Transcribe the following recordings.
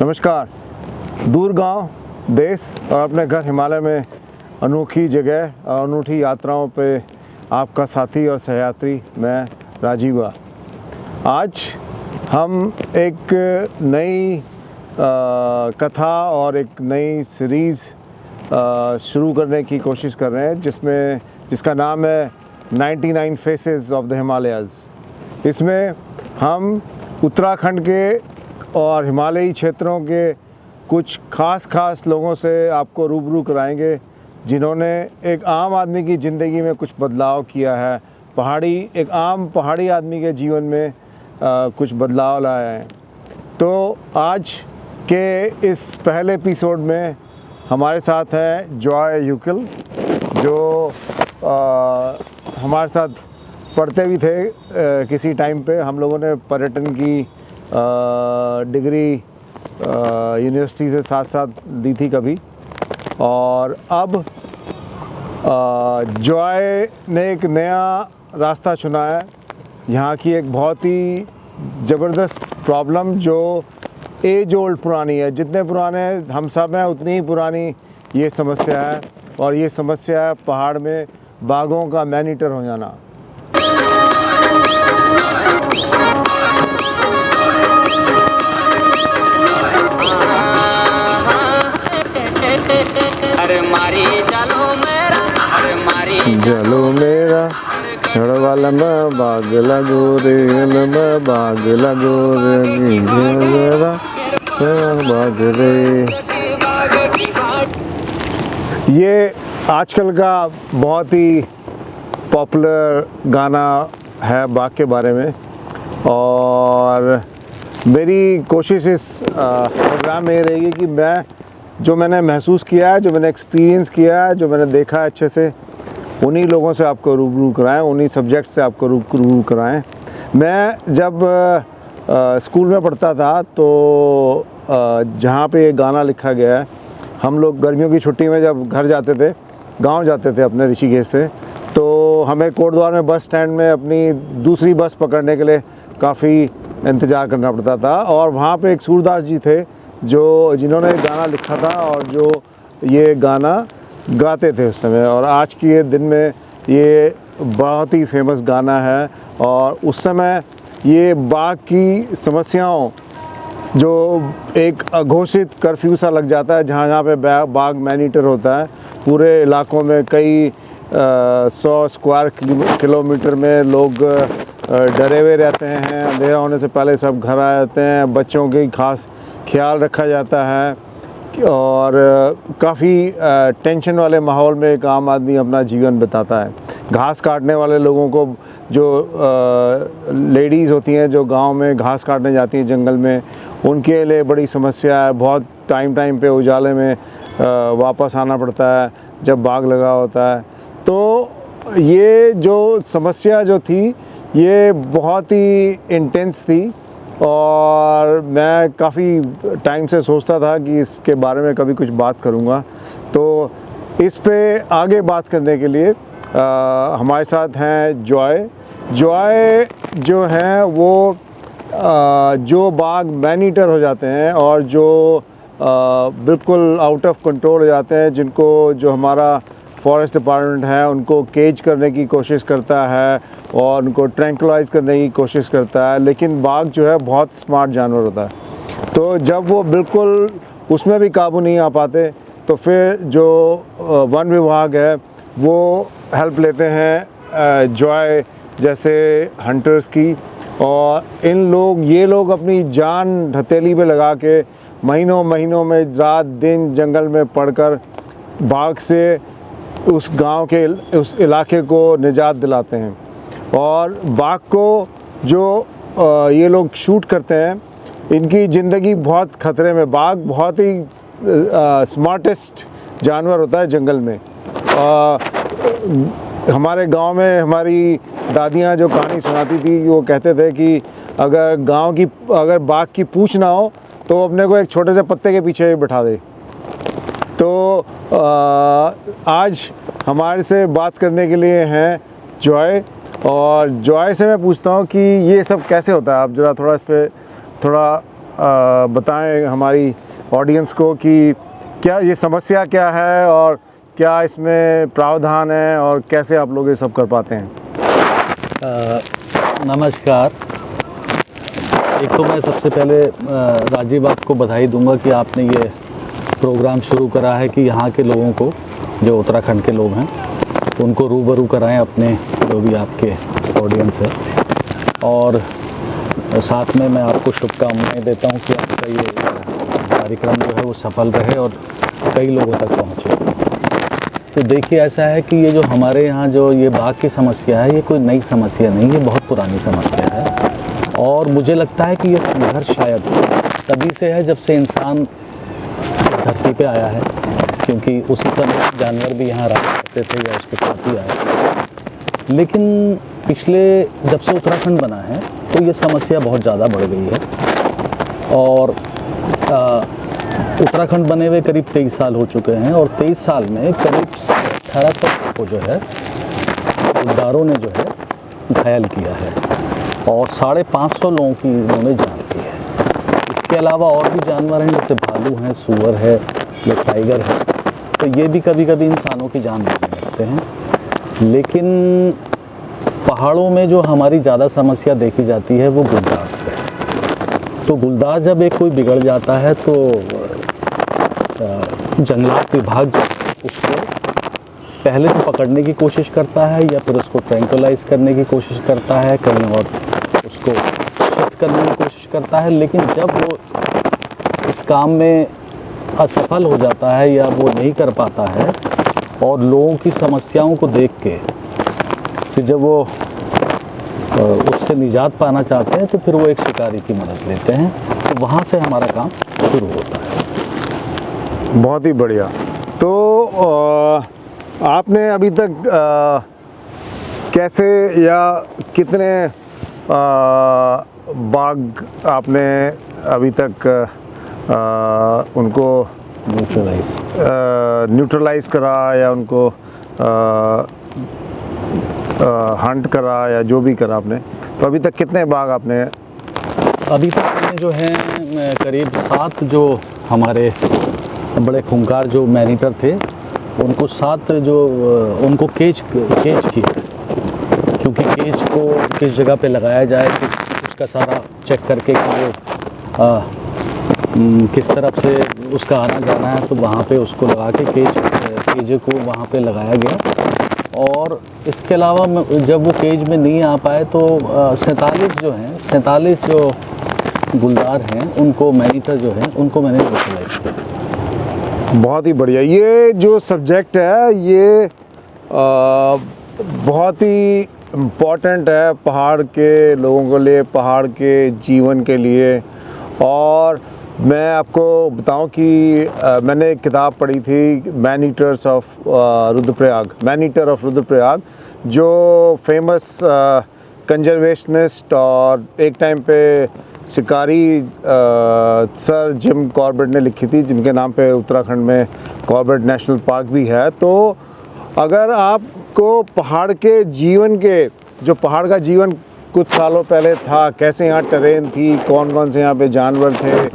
नमस्कार। दूर गांव, देश और अपने घर हिमालय में अनोखी जगह और अनूठी यात्राओं पे आपका साथी और सहयात्री मैं राजीवा। आज हम एक नई कथा और एक नई सीरीज़ शुरू करने की कोशिश कर रहे हैं जिसका नाम है 99 फेसेस ऑफ द हिमालयाज़। इसमें हम उत्तराखंड के और हिमालयी क्षेत्रों के कुछ खास लोगों से आपको रूबरू कराएंगे जिन्होंने एक आम आदमी की ज़िंदगी में कुछ बदलाव किया है। एक आम पहाड़ी आदमी के जीवन में कुछ बदलाव लाया है। तो आज के इस पहले एपिसोड में हमारे साथ हैं जॉय यूकिल, जो हमारे साथ पढ़ते भी थे किसी टाइम पे। हम लोगों ने पर्यटन की डिग्री यूनिवर्सिटी से साथ दी थी कभी। और अब जॉय ने एक नया रास्ता चुना है। यहाँ की एक बहुत ही ज़बरदस्त प्रॉब्लम जो एज ओल्ड पुरानी है। जितने पुराने हम सब हैं उतनी ही पुरानी ये समस्या है। और ये समस्या है पहाड़ में बाघों का मैन ईटर हो जाना। जलो मेरा वाला मैं बाग लगो रे, मैं बाग लगो रे, बाग रे। ये आजकल का बहुत ही पॉपुलर गाना है बाघ के बारे में। और मेरी कोशिश इस प्रोग्राम में रहेगी कि मैंने महसूस किया है, जो मैंने एक्सपीरियंस किया है, जो मैंने देखा है अच्छे से, उन्हीं लोगों से आपको रूबरू कराएं, उन्हीं सब्जेक्ट से आपको रूबरू कराएं। मैं जब स्कूल में पढ़ता था तो जहाँ पे ये गाना लिखा गया है, हम लोग गर्मियों की छुट्टी में जब घर जाते थे, गांव जाते थे अपने ऋषिकेश से, तो हमें कोटद्वार में बस स्टैंड में अपनी दूसरी बस पकड़ने के लिए काफ़ी इंतज़ार करना पड़ता था। और वहाँ पे एक सूरदास जी थे जिन्होंने गाना लिखा था और जो ये गाना गाते थे उस समय। और आज के दिन में ये बहुत ही फेमस गाना है। और उस समय ये बाघ की समस्याओं, जो एक अघोषित कर्फ्यू सा लग जाता है जहाँ पे बाघ मैन ईटर होता है, पूरे इलाकों में कई 100 स्क्वायर किलोमीटर में लोग डरे हुए रहते हैं। अंधेरा होने से पहले सब घर आ जाते हैं। बच्चों की खास ख्याल रखा जाता है और काफ़ी टेंशन वाले माहौल में एक आम आदमी अपना जीवन बिताता है। घास काटने वाले लोगों को, जो लेडीज़ होती हैं जो गांव में घास काटने जाती हैं जंगल में, उनके लिए बड़ी समस्या है। बहुत टाइम पे उजाले में वापस आना पड़ता है जब बाघ लगा होता है। तो ये जो समस्या जो थी ये बहुत ही इंटेंस थी। और मैं काफ़ी टाइम से सोचता था कि इसके बारे में कभी कुछ बात करूँगा। तो इस पे आगे बात करने के लिए हमारे साथ हैं जॉय जो हैं वो जो बाघ मैन ईटर हो जाते हैं और जो बिल्कुल आउट ऑफ कंट्रोल हो जाते हैं, जो हमारा फॉरेस्ट डिपार्टमेंट है उनको केज करने की कोशिश करता है और उनको ट्रैंकुलाइज करने की कोशिश करता है। लेकिन बाघ जो है बहुत स्मार्ट जानवर होता है। तो जब वो बिल्कुल उसमें भी काबू नहीं आ पाते तो फिर जो वन विभाग है वो हेल्प लेते हैं जॉय जैसे हंटर्स की। और ये लोग अपनी जान हथेली पे लगा के महीनों में रात दिन जंगल में पड़कर बाघ से उस गांव के उस इलाके को निजात दिलाते हैं। और बाघ को जो ये लोग शूट करते हैं, इनकी ज़िंदगी बहुत ख़तरे में। बाघ बहुत ही स्मार्टेस्ट जानवर होता है जंगल में। हमारे गांव में हमारी दादियाँ जो कहानी सुनाती थी, वो कहते थे कि अगर बाघ की पूँछ ना हो तो अपने को एक छोटे से पत्ते के पीछे बिठा दे। तो आज हमारे से बात करने के लिए हैं जॉय। और जॉय से मैं पूछता हूँ कि ये सब कैसे होता है। आप ज़रा थोड़ा इस पर थोड़ा बताएं हमारी ऑडियंस को कि क्या ये समस्या क्या है और क्या इसमें प्रावधान है और कैसे आप लोग ये सब कर पाते हैं। नमस्कार। एक तो मैं सबसे पहले राजीव आपको बधाई दूंगा कि आपने ये प्रोग्राम शुरू करा है कि यहाँ के लोगों को, जो उत्तराखंड के लोग हैं, उनको रूबरू कराएं अपने जो भी आपके ऑडियंस है। और साथ में मैं आपको शुभकामनाएं देता हूँ कि आपका ये कार्यक्रम जो है वो सफल रहे और कई लोगों तक पहुँचे। तो देखिए, ऐसा है कि ये जो हमारे यहाँ जो ये बाघ की समस्या है, ये कोई नई समस्या नहीं है, बहुत पुरानी समस्या है। और मुझे लगता है कि ये संघर्ष शायद तभी से है जब से इंसान धरती पे आया है, क्योंकि उसी समय जानवर भी यहाँ रहा करते थे या उसके साथ ही आए। लेकिन पिछले जब से उत्तराखंड बना है तो ये समस्या बहुत ज़्यादा बढ़ गई है। और उत्तराखंड बने हुए करीब 23 साल हो चुके हैं और 23 साल में करीब 1800 को जो है गुलदारों ने जो है घायल किया है और 550 लोगों की इन्होंने जान ली है। इसके अलावा और भी जानवर हैं, जैसे भालू हैं, सूअर है या टाइगर है, तो ये भी कभी कभी इंसानों की जान लेने लगते हैं। लेकिन पहाड़ों में जो हमारी ज़्यादा समस्या देखी जाती है वो गुलदार से। तो गुलदार जब एक कोई बिगड़ जाता है तो जंगलात विभाग उसको पहले तो पकड़ने की कोशिश करता है या फिर उसको ट्रैंकुलाइज करने की कोशिश करता है, कहीं और उसको शिफ्ट करने की कोशिश करता है। लेकिन जब वो इस काम में असफल हो जाता है या वो नहीं कर पाता है और लोगों की समस्याओं को देख के फिर जब वो उससे निजात पाना चाहते हैं तो फिर वो एक शिकारी की मदद लेते हैं। तो वहाँ से हमारा काम शुरू होता है। बहुत ही बढ़िया। तो आपने अभी तक कैसे या कितने बाघ आपने अभी तक उनको न्यूट्रलाइज करा या उनको हंट करा या जो भी करा आपने, तो अभी तक कितने बाघ आपने? अभी तक हमने जो है करीब 7 जो हमारे बड़े खूंखार जो मैनीटर थे उनको 7 जो उनको केज किया, क्योंकि केज को किस जगह पे लगाया जाए कि उसका सारा चेक करके कि वो किस तरफ से उसका आना जाना है, तो वहाँ पे उसको लगा के केज को वहाँ पे लगाया गया। और इसके अलावा जब वो केज में नहीं आ पाए तो 47 जो गुलदार हैं उनको मैनीटर जो है उनको मैंने न्यूट्रलाइज किया। बहुत ही बढ़िया। ये जो सब्जेक्ट है ये बहुत ही इम्पॉर्टेंट है पहाड़ के लोगों के लिए, पहाड़ के जीवन के लिए। और मैं आपको बताऊं कि मैंने एक किताब पढ़ी थी, मैनीटर ऑफ रुद्रप्रयाग, जो फेमस कंजर्वेशनिस्ट और एक टाइम पे शिकारी सर जिम कॉर्बेट ने लिखी थी, जिनके नाम पे उत्तराखंड में कॉर्बेट नेशनल पार्क भी है। तो अगर आपको पहाड़ के जीवन के, जो पहाड़ का जीवन कुछ सालों पहले था, कैसे यहाँ टेरेन थी, कौन कौन से यहाँ पे जानवर थे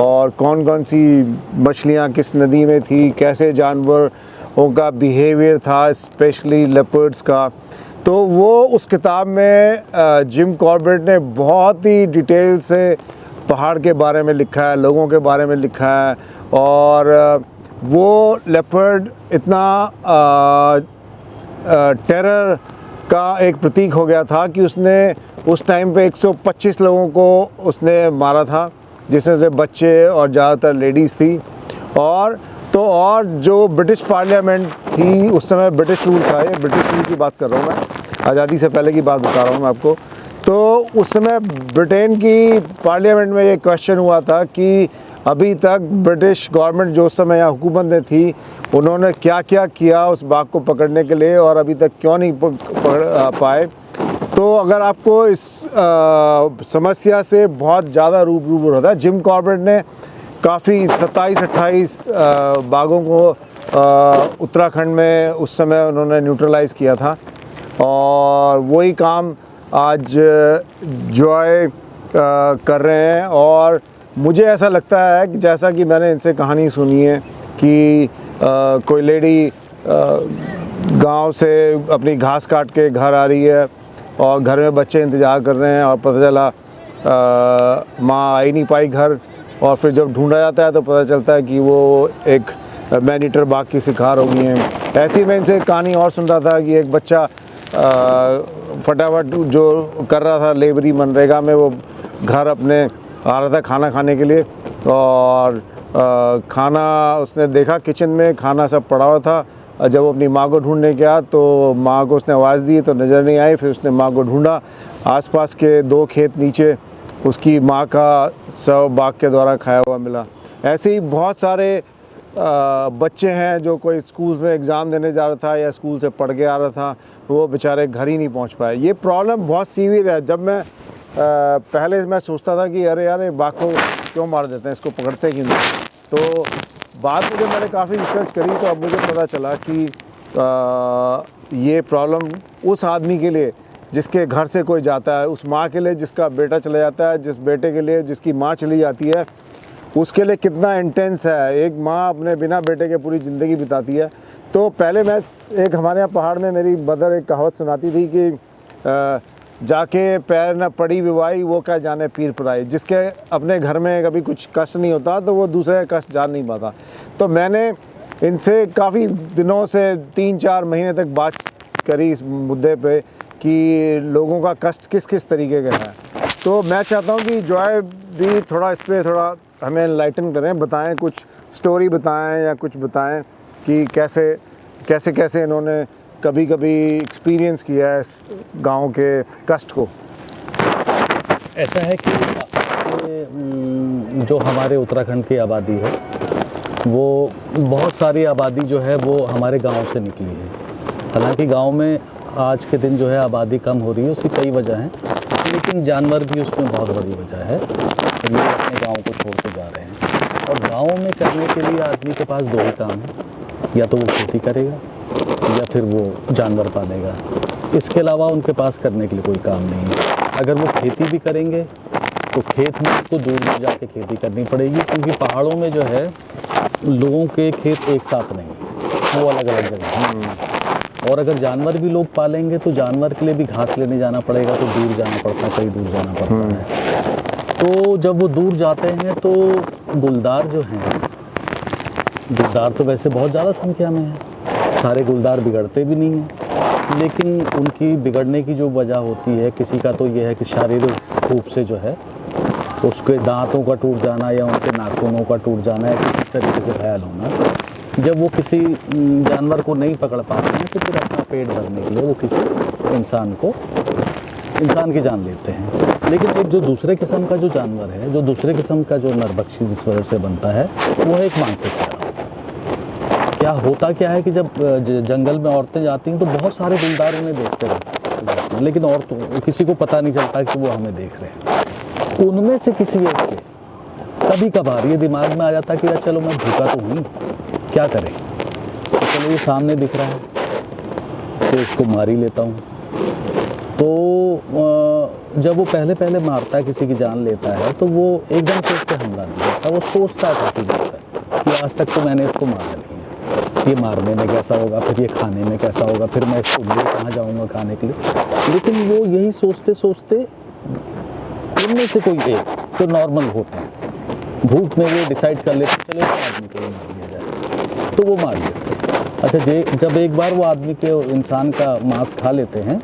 और कौन कौन सी मछलियाँ किस नदी में थी, कैसे जानवरों का बिहेवियर था, स्पेशली लेपर्ड्स का, तो वो उस किताब में जिम कॉर्बेट ने बहुत ही डिटेल से पहाड़ के बारे में लिखा है, लोगों के बारे में लिखा है। और वो लेपर्ड इतना टेरर का एक प्रतीक हो गया था कि उसने उस टाइम पे 125 लोगों को उसने मारा था, जिसमें से बच्चे और ज़्यादातर लेडीज़ थी। और जो ब्रिटिश पार्लियामेंट थी उस समय, ब्रिटिश रूल था, ये ब्रिटिश रूल की बात कर रहा हूँ मैं, आज़ादी से पहले की बात बता रहा हूँ मैं आपको। तो उस समय ब्रिटेन की पार्लियामेंट में ये क्वेश्चन हुआ था कि अभी तक ब्रिटिश गवर्नमेंट जो उस समय यहाँ हुकूमत में थी, उन्होंने क्या क्या किया उस बाघ को पकड़ने के लिए और अभी तक क्यों नहीं पकड़ पाए। तो अगर आपको इस समस्या से बहुत ज़्यादा रूबरू होता है, जिम कॉर्बेट ने काफ़ी 27-28 बाघों को उत्तराखंड में उस समय उन्होंने न्यूट्रलाइज़ किया था। और वही काम आज जॉय कर रहे हैं। और मुझे ऐसा लगता है कि जैसा कि मैंने इनसे कहानी सुनी है कि कोई लेडी गांव से अपनी घास काट के घर आ रही है और घर में बच्चे इंतज़ार कर रहे हैं और पता चला माँ आ ही नहीं पाई घर, और फिर जब ढूंढा जाता है तो पता चलता है कि वो एक मैनीटर बाघ की शिकार हो गई हैं। ऐसी मैं इनसे कहानी और सुन रहा था कि एक बच्चा फटाफट जो कर रहा था लेबरी मनरेगा में, वो घर अपने आ रहा था खाना खाने के लिए, और खाना उसने देखा किचन में खाना सब पड़ा हुआ था। जब वो अपनी माँ को ढूंढने गया तो माँ को उसने आवाज़ दी तो नज़र नहीं आई। फिर उसने माँ को ढूंढा, आसपास के 2 खेत नीचे उसकी माँ का शव बाघ के द्वारा खाया हुआ मिला। ऐसे ही बहुत सारे बच्चे हैं जो कोई स्कूल में एग्ज़ाम देने जा रहा था या स्कूल से पढ़ के आ रहा था, वो बेचारे घर ही नहीं पहुंच पाए। ये प्रॉब्लम बहुत सीवियर है। जब मैं पहले मैं सोचता था कि अरे यार बाघ को क्यों मार देते हैं, इसको पकड़ते क्यों नहीं, तो बाद में जब मैंने काफ़ी रिसर्च करी तो अब मुझे पता चला कि ये प्रॉब्लम उस आदमी के लिए जिसके घर से कोई जाता है, उस माँ के लिए जिसका बेटा चला जाता है, जिस बेटे के लिए जिसकी माँ चली जाती है, उसके लिए कितना इंटेंस है। एक माँ अपने बिना बेटे के पूरी ज़िंदगी बिताती है। तो पहले मैं एक हमारे यहाँ पहाड़ में मेरी मदर एक कहावत सुनाती थी कि जाके पैर न पड़ी विवाही वो क्या जाने पीर पराई। जिसके अपने घर में कभी कुछ कष्ट नहीं होता तो वो दूसरे का कष्ट जान नहीं पाता। तो मैंने इनसे काफ़ी दिनों से 3-4 महीने तक बात करी इस मुद्दे पे कि लोगों का कष्ट किस किस तरीके का है। तो मैं चाहता हूँ कि जॉय भी थोड़ा इस पर थोड़ा हमें एनलाइटन करें, बताएं, कुछ स्टोरी बताएं या कुछ बताएं कि कैसे कैसे कैसे इन्होंने कभी कभी एक्सपीरियंस किया है इस गाँव के कष्ट को। ऐसा है कि जो हमारे उत्तराखंड की आबादी है, वो बहुत सारी आबादी जो है वो हमारे गांव से निकली है। हालांकि गांव में आज के दिन जो है आबादी कम हो रही है, उसकी कई वजह हैं, लेकिन जानवर भी उसमें बहुत बड़ी वजह है। तो ये अपने गांव को छोड़ के जा रहे हैं, और गांव में करने के लिए आदमी के पास 2 ही काम हैं, या तो वो खेती करेगा या फिर वो जानवर पालेगा। इसके अलावा उनके पास करने के लिए कोई काम नहीं है। अगर वो खेती भी करेंगे तो खेत में तो दूर दूर जाके खेती करनी पड़ेगी, क्योंकि पहाड़ों में जो है लोगों के खेत एक साथ नहीं, वो अलग अलग जगह हैं। और अगर जानवर भी लोग पालेंगे तो जानवर के लिए भी घास लेने जाना पड़ेगा, तो दूर जाना पड़ता है, कहीं दूर जाना पड़ता है। तो जब वो दूर जाते हैं तो गुलदार जो हैं, गुलदार तो वैसे बहुत ज़्यादा संख्या में हैं, सारे गुलदार बिगड़ते भी नहीं हैं, लेकिन उनकी बिगड़ने की जो वजह होती है, किसी का तो ये है कि शारीरिक रूप से जो है उसके दांतों का टूट जाना या उनके नाखूनों का टूट जाना या किसी तरीके से घायल होना। जब वो किसी जानवर को नहीं पकड़ पाते हैं तो फिर अपना पेट भरने के लिए वो किसी इंसान की जान लेते हैं। लेकिन एक जो दूसरे किस्म का जो जानवर है, जो दूसरे किस्म का जो नरभक्षी जिस वजह से बनता है, वो है एक मानसिक खतरा। क्या होता क्या है कि जब जंगल में औरतें जाती हैं तो बहुत सारे गुलदार उन्हें देखते रहते हैं, लेकिन औरतों किसी को पता नहीं चलता कि वो हमें देख रहे हैं। उनमें से किसी एक के कभी कभार ये दिमाग में आ जाता कि यार चलो मैं भूखा तो हूँ, क्या करें, तो चलो ये सामने दिख रहा है तो इसको मार ही लेता हूँ। तो जब वो पहले पहले मारता है, किसी की जान लेता है, तो वो एकदम से उस पर हमला नहीं करता। वो सोचता है काफ़ी देर तक कि आज तक तो मैंने इसको मारा नहीं है, ये मारने में कैसा होगा, फिर ये खाने में कैसा होगा, फिर मैं इसको ले कहाँ जाऊँगा खाने के लिए। लेकिन वो यही सोचते सोचते उनमें से कोई एक जो नॉर्मल होते हैं, भूख में वो डिसाइड कर लेते चलो इस आदमी को मार दिया जाए, तो वो मार देते। अच्छा, जब एक बार वो आदमी के इंसान का मांस खा लेते हैं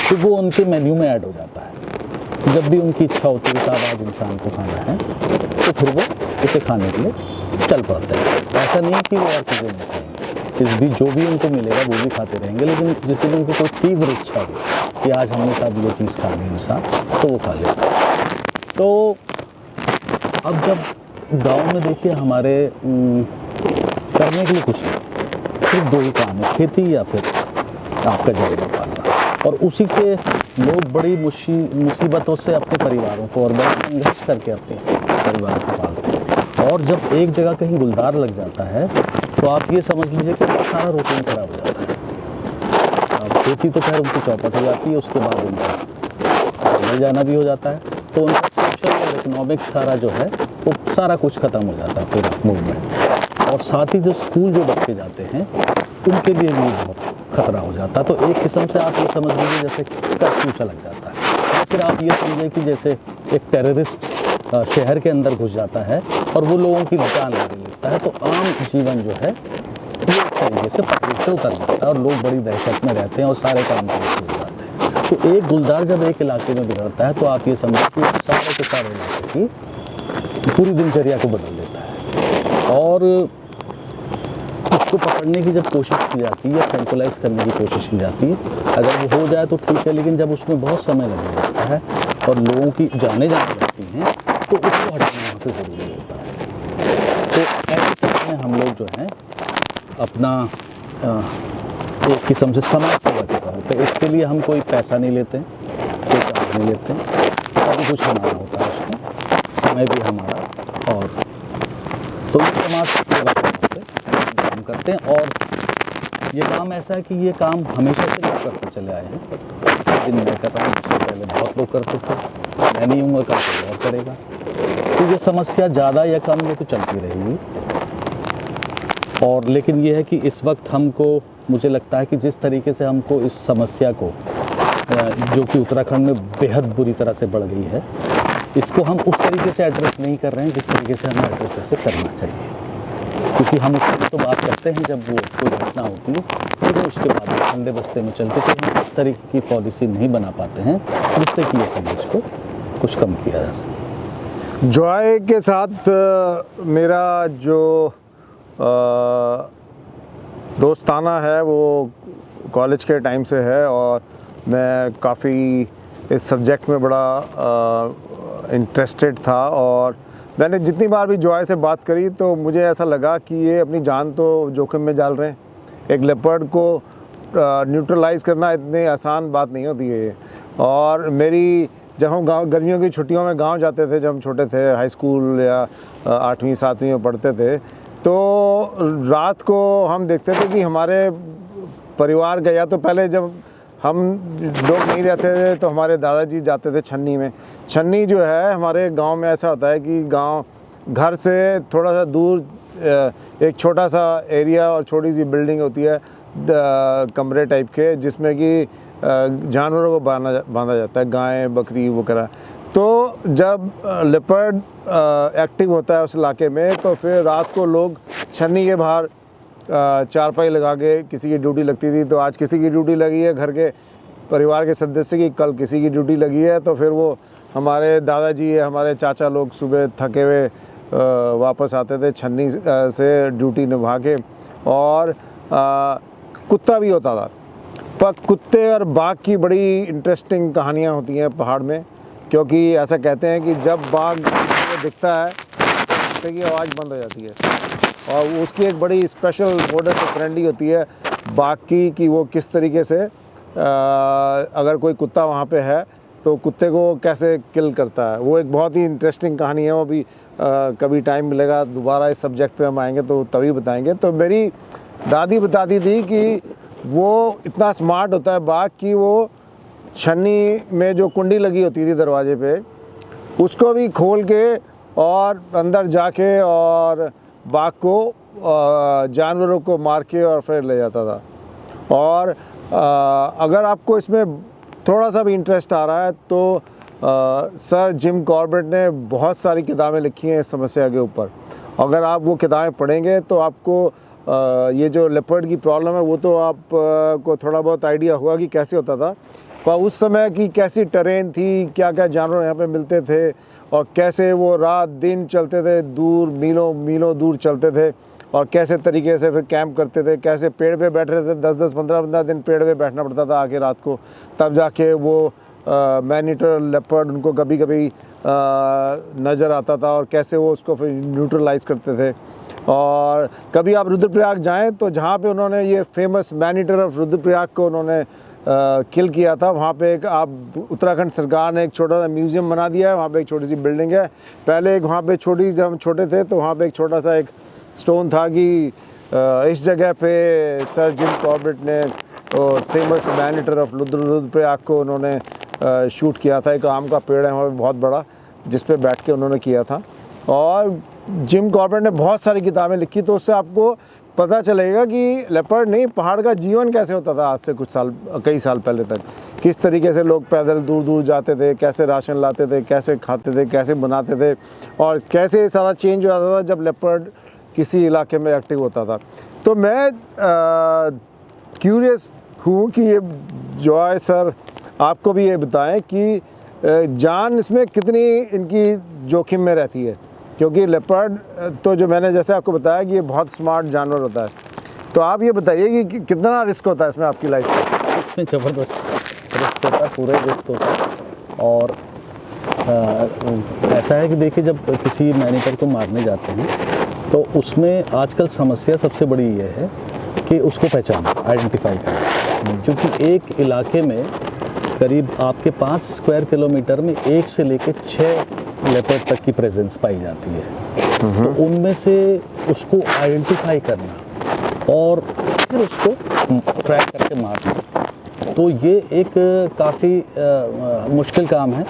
तो वो उनके मेन्यू में ऐड हो जाता है। जब भी उनकी इच्छा होती है कि आज इंसान को खाना है तो फिर वो उसे खाने के लिए चल पड़ते हैं। ऐसा नहीं है कि वो और चीज़ें नहीं खाएंगे, इस भी जो भी उनको मिलेगा वो भी खाते रहेंगे, लेकिन जिस दिन उनकी कोई तीव्र इच्छा हो कि आज हमने साथ ये चीज़ खानी है इंसान, तो वो खा लेता है। तो अब जब गांव में देखिए हमारे करने के लिए कुछ नहीं, सिर्फ 2 ही काम है, खेती या फिर आपका जानवर पालना। और उसी से लोग बड़ी मुसीबतों से अपने परिवारों को और बड़ा संघर्ष करके अपने परिवार को पालते हैं। और जब एक जगह कहीं गुलदार लग जाता है तो आप ये समझ लीजिए कि सारा रूटीन खराब हो जाता है। अब खेती तो खैर उनकी चौपट हो जाती है, उसके बाद उनका ले जाना भी हो जाता है, तो उनका सोशल और इकोनॉमिक सारा जो है वो सारा कुछ ख़त्म हो जाता है पूरा मूवमेंट। और साथ ही जो स्कूल जो बच्चे जाते हैं उनके लिए भी बहुत खतरा हो जाता है। तो एक किस्म से आप ये समझ लीजिए जैसे कर्फ्यू सा लग जाता है, या फिर आप ये समझिए कि जैसे एक टेररिस्ट शहर के अंदर घुस जाता है और वो लोगों की जान लेने लगता है। तो आम जीवन जो है वो एक तरीके से पटरी से उतर जाता है और लोग बड़ी दहशत में रहते हैं और सारे काम छूट जाते हैं। तो एक गुलजार जब एक इलाके में बिगड़ता है तो आप ये समझिए कि सारे के सारे इलाके की पूरी दिनचर्या को बदल देता है। और उसको पकड़ने की जब कोशिश की जाती है या सेंट्रलाइज करने की कोशिश की जाती है, अगर वो हो जाए तो ठीक है, लेकिन जब उसमें बहुत समय लगने लगता है और लोगों की जाने लगती हैं तो उसको हटाना यहाँ से ज़रूरी होता है। तो ऐसे समय में हम लोग जो हैं अपना एक किस्म से समाज सेवा के तौर पर इसके लिए हम कोई पैसा नहीं लेते, कोई चार्ज नहीं लेते, सब कुछ हमारा होता है, उसमें समय भी हमारा। और तो ये समाज सेवा के तौर पर काम करते हैं। और ये काम ऐसा है कि ये काम हमेशा से लोग करते चले आए हैं। दिन में कर रहा हूँ, उससे पहले बहुत लोग करते थे, मैं नहीं हूँ, कल कोई और करेगा। तो ये समस्या ज़्यादा या कम ये तो चलती रहेगी। और लेकिन ये है कि इस वक्त हमको, मुझे लगता है कि जिस तरीके से हमको इस समस्या को जो कि उत्तराखंड में बेहद बुरी तरह से बढ़ गई है, इसको हम उस तरीके से एड्रेस नहीं कर रहे हैं जिस तरीके से हमें एड्रेस इसे करना चाहिए। क्योंकि हम उसकी तो बात करते हैं जब वो कोई घटना होती है, लेकिन उसके बाद ठंडे बस्ते में चलते तो हम इस तरीके की पॉलिसी नहीं बना पाते हैं जिससे कि ये समझ को कुछ कम किया जा सके। जॉय के साथ मेरा जो दोस्ताना है वो कॉलेज के टाइम से है और मैं काफ़ी इस सब्जेक्ट में बड़ा इंटरेस्टेड था। और मैंने जितनी बार भी जॉय से बात करी तो मुझे ऐसा लगा कि ये अपनी जान तो जोखिम में डाल रहे हैं। एक लेपर्ड को न्यूट्रलाइज़ करना इतनी आसान बात नहीं होती है। और मेरी जब हम गाँव गर्मियों की छुट्टियों में गांव जाते थे, जब हम छोटे थे, हाई स्कूल या 8वीं 7वीं में पढ़ते थे, तो रात को हम देखते थे कि हमारे परिवार का, या तो पहले जब हम लोग नहीं रहते थे तो हमारे दादाजी जाते थे छन्नी में। छन्नी जो है हमारे गांव में ऐसा होता है कि गांव घर से थोड़ा सा दूर एक छोटा सा एरिया और छोटी सी बिल्डिंग होती है, कमरे टाइप के, जिसमें कि जानवरों को बांधा जाता है, गाय बकरी वगैरह। तो जब लेपर्ड एक्टिव होता है उस इलाके में तो फिर रात को लोग छन्नी के बाहर चारपाई लगा के, किसी की ड्यूटी लगती थी तो आज किसी की ड्यूटी लगी है घर के परिवार के सदस्य की, कल किसी की ड्यूटी लगी है, तो फिर वो हमारे दादाजी, हमारे चाचा लोग सुबह थके हुए वापस आते थे छन्नी से ड्यूटी निभा के। और कुत्ता भी होता था, पर कुत्ते और बाघ की बड़ी इंटरेस्टिंग कहानियाँ होती हैं पहाड़ में, क्योंकि ऐसा कहते हैं कि जब बाघ दिखता है तो कुत्ते की आवाज़ बंद हो जाती है। और उसकी एक बड़ी स्पेशल मोडस ऑपरेंडी होती है बाघ की, कि वो किस तरीके से अगर कोई कुत्ता वहाँ पे है तो कुत्ते को कैसे किल करता है। वो एक बहुत ही इंटरेस्टिंग कहानी है। वो भी कभी टाइम मिलेगा दोबारा इस सब्जेक्ट पे हम आएंगे तो तभी बताएंगे। तो मेरी दादी बताती थी कि वो इतना स्मार्ट होता है बाघ कि वो छन्नी में जो कुंडी लगी होती थी दरवाजे पे, उसको भी खोल के और अंदर जाके और बाघ को जानवरों को मार के और फिर ले जाता था। और अगर आपको इसमें थोड़ा सा भी इंटरेस्ट आ रहा है तो सर जिम कॉर्बेट ने बहुत सारी किताबें लिखी हैं इस समस्या के ऊपर। अगर आप वो किताबें पढ़ेंगे तो आपको ये जो लेपर्ड की प्रॉब्लम है वो तो आप को थोड़ा बहुत आइडिया होगा कि कैसे होता था, पर उस समय की कैसी टेरेन थी, क्या क्या जानवर यहाँ पे मिलते थे और कैसे वो रात दिन चलते थे, दूर मीलों मीलों दूर चलते थे, और कैसे तरीके से फिर कैंप करते थे, कैसे पेड़ पे बैठ रहे थे, 10-10 15-15 दिन पेड़ पे बैठना पड़ता था आके रात को, तब जाके वो मैनीटर लेपर्ड उनको कभी कभी नज़र आता था, और कैसे वो उसको फिर न्यूट्रलाइज करते थे। और कभी आप रुद्रप्रयाग जाएं तो जहाँ पे उन्होंने ये फेमस मैनीटर ऑफ रुद्रप्रयाग को उन्होंने किल किया था, वहाँ पे एक आप उत्तराखंड सरकार ने एक छोटा सा म्यूज़ियम बना दिया है। वहाँ पे एक छोटी सी बिल्डिंग है। पहले एक वहाँ पे छोटी, जब हम छोटे थे तो वहाँ पे एक छोटा सा एक स्टोन था कि इस जगह पे सर जिम कॉर्बेट ने फेमस मैनीटर ऑफ रुद्रप्रयाग को उन्होंने शूट किया था। एक आम का पेड़ है वहाँ पे बहुत बड़ा, जिस पे बैठ के उन्होंने किया था। और जिम कॉर्बेट ने बहुत सारी किताबें लिखी, तो उससे आपको पता चलेगा कि लेपर्ड नहीं, पहाड़ का जीवन कैसे होता था आज से कई साल पहले तक। किस तरीके से लोग पैदल दूर दूर जाते थे, कैसे राशन लाते थे, कैसे खाते थे, कैसे बनाते थे, और कैसे सारा चेंज हो जाता था जब लेपर्ड किसी इलाके में एक्टिव होता था। तो मैं क्यूरियस हूँ कि ये जॉय सर आपको भी ये बताएं कि जान इसमें कितनी इनकी जोखिम में रहती है, क्योंकि लेपर्ड तो जो मैंने जैसे आपको बताया कि ये बहुत स्मार्ट जानवर होता है। तो आप ये बताइए कि कितना रिस्क होता है इसमें आपकी लाइफ में? इसमें ज़बरदस्त रिस्क होता है, पूरे रिस्क होता है। और ऐसा है कि देखिए, जब किसी मैनीटर को मारने जाते हैं तो उसमें आजकल समस्या सबसे बड़ी ये है कि उसको पहचानना, आइडेंटिफाई करना। क्योंकि एक इलाके में करीब आपके 5 स्क्वायर किलोमीटर में 1 से लेकर 6 लेपर्ड तक की प्रेजेंस पाई जाती है। तो उनमें से उसको आइडेंटिफाई करना और फिर उसको ट्रैक करके मारना, तो ये एक काफ़ी मुश्किल काम है।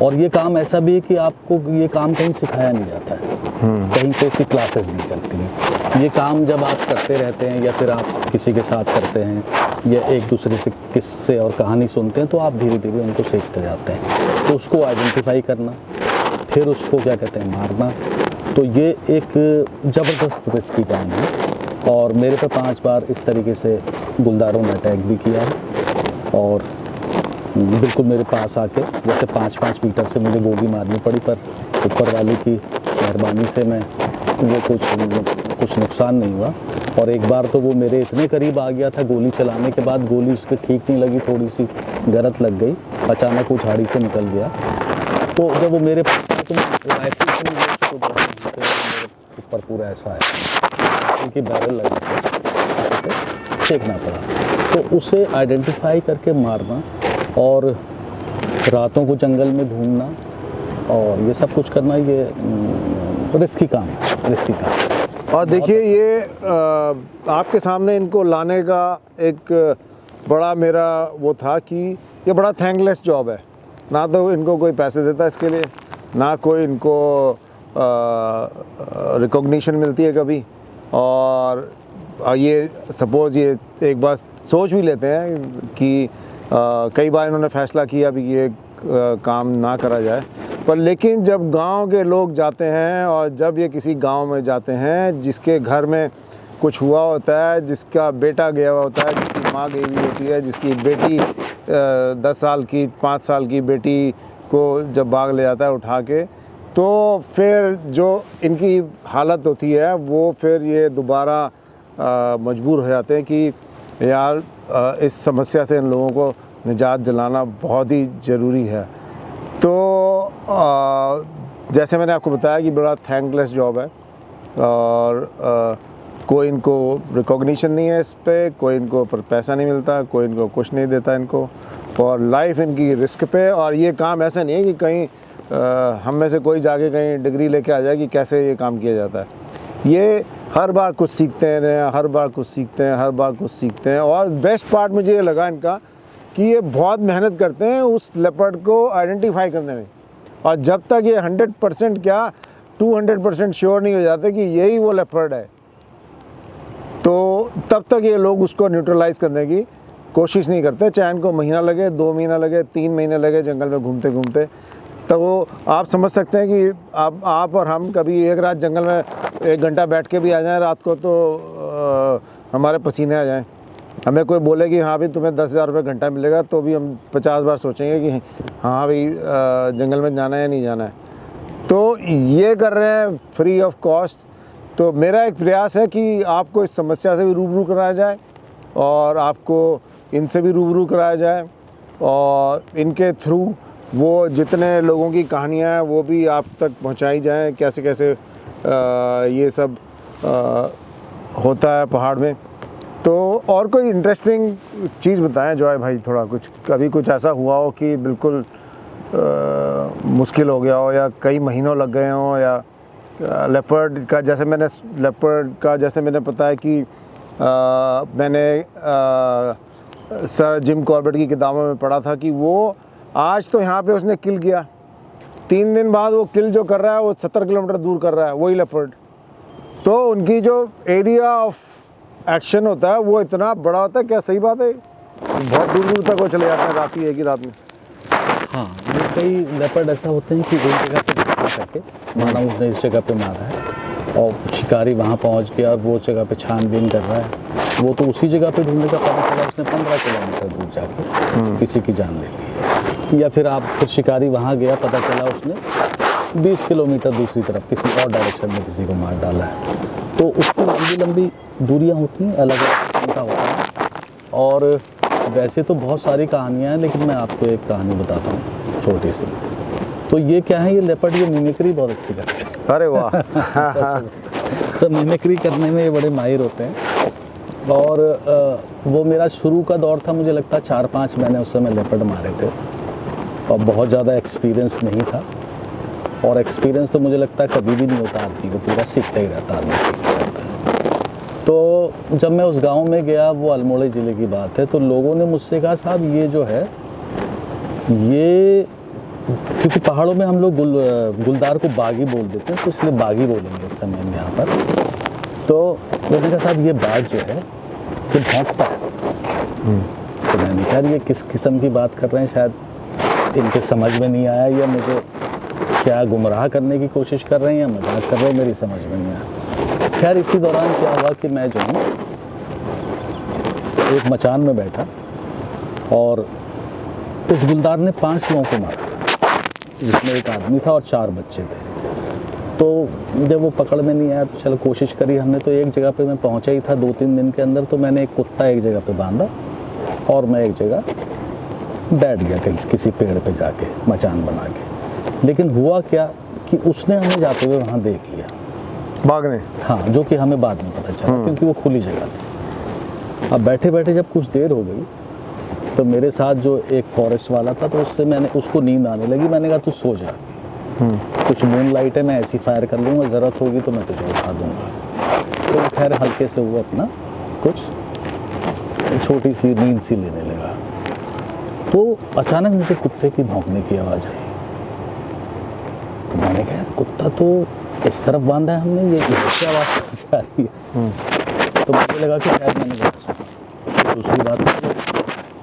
और ये काम ऐसा भी है कि आपको ये काम कहीं सिखाया नहीं जाता है, कहीं पे ऐसी क्लासेस नहीं चलती हैं। ये काम जब आप करते रहते हैं या फिर आप किसी के साथ करते हैं या एक दूसरे से किस्से और कहानी सुनते हैं, तो आप धीरे धीरे उनको सीखते जाते हैं। तो उसको आइडेंटिफाई करना, फिर उसको क्या कहते हैं मारना, तो ये एक ज़बरदस्त रिस्की काम है। और मेरे पे 5 बार इस तरीके से गुलदारों ने अटैक भी किया है, और बिल्कुल मेरे पास आके जैसे 5-5 मीटर से मुझे गोली मारनी पड़ी, पर ऊपर वाले की मेहरबानी से मैं वो कुछ नुकसान नहीं हुआ। और एक बार तो वो मेरे इतने करीब आ गया था, गोली चलाने के बाद गोली उसके ठीक नहीं लगी, थोड़ी सी गलत लग गई, अचानक वो झाड़ी से निकल गया। तो जब वो मेरे राइफल से मेरे ऊपर पूरा ऐसा है उनकी बैरल लगी, फेंकना पड़ा। तो उसे आइडेंटिफाई करके मारना और रातों को जंगल में ढूंढना और ये सब कुछ करना, ये रिस्की काम है, रिस्की काम। और देखिए ये आपके सामने इनको लाने का एक बड़ा मेरा वो था कि ये बड़ा थैंकलेस जॉब है। ना तो इनको कोई पैसे देता है इसके लिए, ना कोई इनको रिकॉग्निशन मिलती है कभी। और ये सपोज़ ये एक बार सोच भी लेते हैं कि कई बार इन्होंने फ़ैसला किया भी ये काम ना करा जाए, पर लेकिन जब गांव के लोग जाते हैं और जब ये किसी गांव में जाते हैं जिसके घर में कुछ हुआ होता है, जिसका बेटा गया हुआ होता है, जिसकी माँ गई हुई होती है, जिसकी बेटी 10 साल की 5 साल की बेटी को जब भाग ले जाता है उठा के, तो फिर जो इनकी हालत होती है वो फिर ये दोबारा मजबूर हो जाते हैं कि यार इस समस्या से इन लोगों को निजात दिलाना बहुत ही ज़रूरी है। तो जैसे मैंने आपको बताया कि बड़ा थैंकलेस जॉब है, और कोई इनको रिकॉग्निशन नहीं है इस पे, कोई इनको पर पैसा नहीं मिलता, कोई इनको कुछ नहीं देता इनको, और लाइफ इनकी रिस्क पे। और ये काम ऐसा नहीं है कि कहीं हम में से कोई जाके कहीं डिग्री लेके आ जाए कि कैसे ये काम किया जाता है। ये हर बार कुछ सीखते हैं, हर बार कुछ सीखते हैं, हर बार कुछ सीखते हैं। और बेस्ट पार्ट मुझे ये लगा इनका कि ये बहुत मेहनत करते हैं उस लेपर्ड को आइडेंटिफाई करने में, और जब तक ये 100% क्या 200% श्योर नहीं हो जाते कि यही वो लेपर्ड है, तो तब तक ये लोग उसको न्यूट्रलाइज़ करने की कोशिश नहीं करते, चाहे इनको महीना लगे, 2 महीना लगे, 3 महीने लगे जंगल में घूमते घूमते। तो वो आप समझ सकते हैं कि आप और हम कभी एक रात जंगल में 1 घंटा बैठ के भी आ जाएं रात को, तो हमारे पसीने आ जाएं। हमें कोई बोले कि हाँ भाई तुम्हें 10,000 रुपये घंटा मिलेगा, तो भी हम 50 बार सोचेंगे कि हाँ भाई जंगल में जाना है या नहीं जाना है। तो ये कर रहे हैं फ्री ऑफ कॉस्ट। तो मेरा एक प्रयास है कि आपको इस समस्या से भी रूबरू कराया जाए और आपको इनसे भी रूबरू कराया जाए, और इनके थ्रू वो जितने लोगों की कहानियाँ हैं वो भी आप तक पहुँचाई जाएँ, कैसे कैसे ये सब होता है पहाड़ में। तो और कोई इंटरेस्टिंग चीज़ बताएं जॉय भाई, थोड़ा कुछ कभी कुछ ऐसा हुआ हो कि बिल्कुल मुश्किल हो गया हो, या कई महीनों लग गए हों, या लेपर्ड का जैसे मैंने पता है कि मैंने सर जिम कॉर्बेट की किताबों में पढ़ा था कि वो आज तो यहाँ पे उसने किल किया, 3 दिन बाद वो किल जो कर रहा है वो 70 किलोमीटर दूर कर रहा है वही लेपर्ड। तो उनकी जो एरिया ऑफ एक्शन होता है वो इतना बड़ा होता है। क्या सही बात है? बहुत दूर दूर तक वो चले जाते हैं रात ही, एक ही रात में। हाँ, ये कई लेपर्ड ऐसा होते हैं कि एक जगह पे घटना करके माना उसने इस जगह पे मारा है और शिकारी वहाँ पहुँच गया और वो जगह पे छानबीन कर रहा है, वो तो उसी जगह पे ढूंढने का पता चला उसने 15 किलोमीटर दूर जाके किसी की जान ले ली। या फिर फिर शिकारी वहाँ गया, पता चला उसने 20 किलोमीटर दूसरी तरफ किसी और डायरेक्शन में किसी को मार डाला है। तो उसकी लंबी लंबी दूरियाँ होती हैं, अलग अलग किस्म का होता है। और वैसे तो बहुत सारी कहानियाँ हैं, लेकिन मैं आपको एक कहानी बताता हूँ छोटी सी। तो ये क्या है, ये लेपर्ड ये मिमिक्री बहुत अच्छी करते हैं। अरे वाह। तो मिमिक्री करने में ये बड़े माहिर होते हैं। और वो मेरा शुरू का दौर था, मुझे लगता है 4-5 मैंने उस समय लेपर्ड मारे थे और बहुत ज़्यादा एक्सपीरियंस नहीं था। और एक्सपीरियंस तो मुझे लगता है कभी भी नहीं होता आदमी को, पूरा सीखता ही रहता आदमी, सीखता रहता है। तो जब मैं उस गांव में गया, वो अल्मोड़े ज़िले की बात है, तो लोगों ने मुझसे कहा साहब ये जो है ये, क्योंकि पहाड़ों में हम लोग गुलदार को बागी बोल देते हैं, तो इसलिए बागी बोलेंगे इस समय में यहाँ पर। तो मैंने कहा साहब ये बाघ जो है ये भौंकता है। तो मैंने कहा ये किस किस्म की बात कर रहे हैं, शायद इनके समझ में नहीं आया, या मुझे क्या गुमराह करने की कोशिश कर रहे हैं या मजाक कर रहे हैं, मेरी समझ में नहीं आया। खैर इसी दौरान क्या हुआ कि मैं जो हूँ एक मचान में बैठा और उस गुलदार ने 5 लोगों को मारा था, जिसमें एक आदमी था और 4 बच्चे थे। तो जब वो पकड़ में नहीं आया तो चलो कोशिश करी हमने। तो एक जगह पे मैं पहुंचा ही था 2-3 दिन के अंदर, तो मैंने एक कुत्ता एक जगह पे बांधा और मैं एक जगह बैठ गया कहीं किसी पेड़ पे जाके मचान बना के। लेकिन हुआ क्या कि उसने हमें जाते हुए वहाँ देख लिया, बाघ ने। हाँ, जो कि हमें बाद में पता चला क्योंकि वो खुली जगह थी। अब बैठे बैठे जब कुछ देर हो गई तो मेरे साथ जो एक फॉरेस्ट वाला था, तो उससे मैंने उसको नींद आने लगी। मैंने कहा तू सो जा, कुछ मून लाइट है, मैं ऐसी फायर कर लूँगा, ज़रूरत होगी तो मैं तुझे उठा दूँगा। तो खैर हल्के से वो अपना कुछ छोटी सी नींद सी लेने लगा। तो अचानक मुझे कुत्ते की भौंकने की आवाज़ आई। तो मैंने कहा कुत्ता तो इस तरफ बांधा है हमने, ये इसकी आवाज़ कैसे आ रही है? तो मुझे लगा कि शायद मैंने गलत सुना। दूसरी बार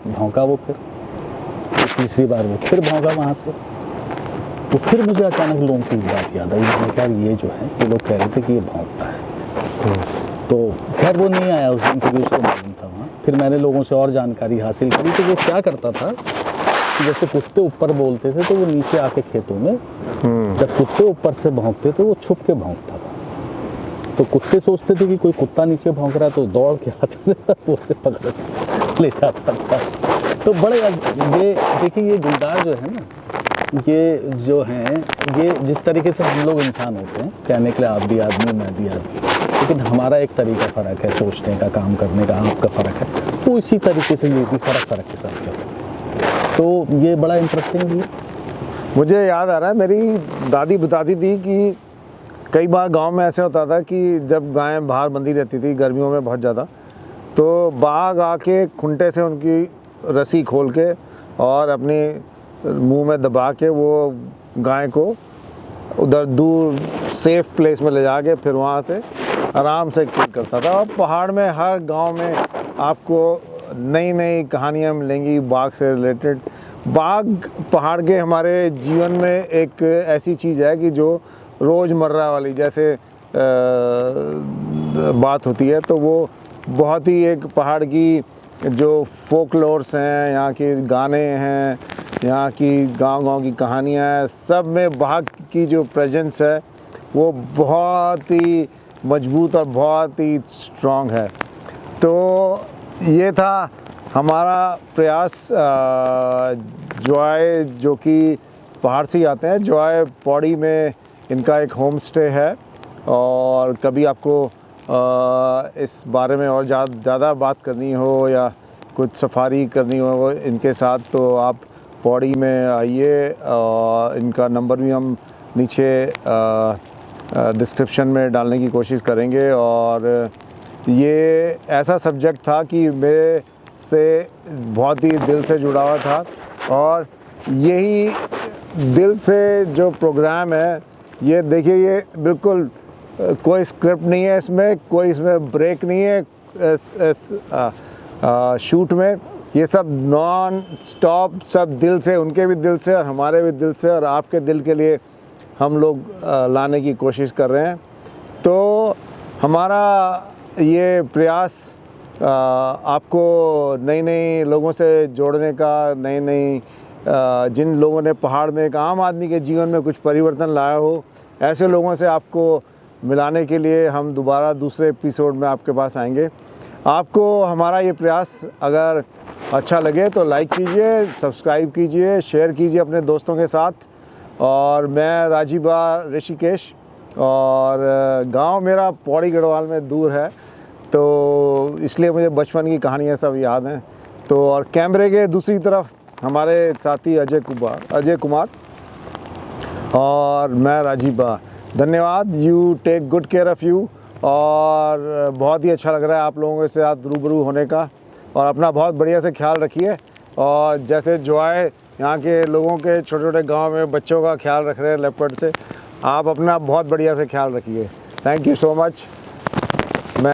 भौंका वो, फिर तीसरी बार वो फिर भौंका वहाँ से। तो फिर मुझे अचानक लोगों की बात याद आई। मैंने कहा ये जो है ये लोग कह रहे थे कि ये भौंकता है। तो खैर वो नहीं आया उस दिन क्योंकि उसको मालूम था वहाँ। फिर मैंने लोगों से और जानकारी हासिल करी। तो वो क्या करता था कि जैसे कुत्ते ऊपर बोलते थे तो वो नीचे आके खेतों में, जब कुत्ते ऊपर से भौंकते थे वो छुप के भौंकता था। तो कुत्ते सोचते थे कि कोई कुत्ता नीचे भौंक रहा है, तो दौड़ के आते थे, वो उसे पकड़ ले जाता था। तो बड़े ये देखिए, ये गुलदार जो है ना, ये जो हैं, ये जिस तरीके से हम लोग इंसान होते हैं, कहने के लिए आप भी आदमी मैं भी आदमी, लेकिन हमारा एक तरीका फ़र्क है, सोचने का, काम करने का आपका फ़र्क है। तो इसी तरीके से ये भी फ़र्क के साथ है। तो ये बड़ा इंटरेस्टिंग भी है। मुझे याद आ रहा है, मेरी दादी बताती थी कि कई बार गांव में ऐसे होता था कि जब गायें बाहर बंधी रहती थी गर्मियों में बहुत ज़्यादा, तो बाघ आके खुंटे से उनकी रस्सी खोल के और अपने मुंह में दबा के वो गाय को उधर दूर सेफ प्लेस में ले जाके फिर वहाँ से आराम से किल करता था। और पहाड़ में हर गांव में आपको नई नई कहानियाँ मिलेंगी बाघ से रिलेटेड। बाघ पहाड़ के हमारे जीवन में एक ऐसी चीज़ है कि जो रोज़मर्रा वाली जैसे बात होती है, तो वो बहुत ही एक पहाड़ की जो फोकलोर्स हैं, यहाँ के गाने हैं, यहाँ की गांव-गांव की कहानियाँ हैं, सब में बाघ की जो प्रेजेंस है वो बहुत ही मजबूत और बहुत ही स्ट्रॉन्ग है। तो ये था हमारा प्रयास। जॉय जो कि पहाड़ से ही आते हैं, जॉय पौड़ी में इनका एक होम स्टे है, और कभी आपको इस बारे में और ज़्यादा बात करनी हो या कुछ सफारी करनी हो इनके साथ, तो आप पौड़ी में आइए। और इनका नंबर भी हम नीचे डिस्क्रिप्शन में डालने की कोशिश करेंगे। और ये ऐसा सब्जेक्ट था कि मेरे से बहुत ही दिल से जुड़ा हुआ था, और यही दिल से जो प्रोग्राम है, ये देखिए, ये बिल्कुल कोई स्क्रिप्ट नहीं है इसमें, कोई इसमें ब्रेक नहीं है शूट में। ये सब नॉन स्टॉप, सब दिल से, उनके भी दिल से और हमारे भी दिल से और आपके दिल के लिए हम लोग लाने की कोशिश कर रहे हैं। तो हमारा ये प्रयास आपको नई नई लोगों से जोड़ने का, नई नई जिन लोगों ने पहाड़ में एक आम आदमी के जीवन में कुछ परिवर्तन लाया हो, ऐसे लोगों से आपको मिलाने के लिए हम दोबारा दूसरे एपिसोड में आपके पास आएंगे। आपको हमारा ये प्रयास अगर अच्छा लगे तो लाइक कीजिए, सब्सक्राइब कीजिए, शेयर कीजिए अपने दोस्तों के साथ। और मैं राजीबा ऋषिकेश, और गांव मेरा पौड़ी गढ़वाल में दूर है, तो इसलिए मुझे बचपन की कहानियाँ सब याद हैं। तो और कैमरे के दूसरी तरफ हमारे साथी अजय कुमार और मैं राजीबा। धन्यवाद। You take good care of you. और बहुत ही अच्छा लग रहा है आप लोगों के साथ रूबरू होने का। और अपना बहुत बढ़िया से ख्याल रखिए। और जैसे जॉय यहाँ के लोगों के छोटे छोटे गांव में बच्चों का ख्याल रख रहे हैं लेपर्ड से, आप अपना बहुत बढ़िया से ख्याल रखिए। Thank you so much.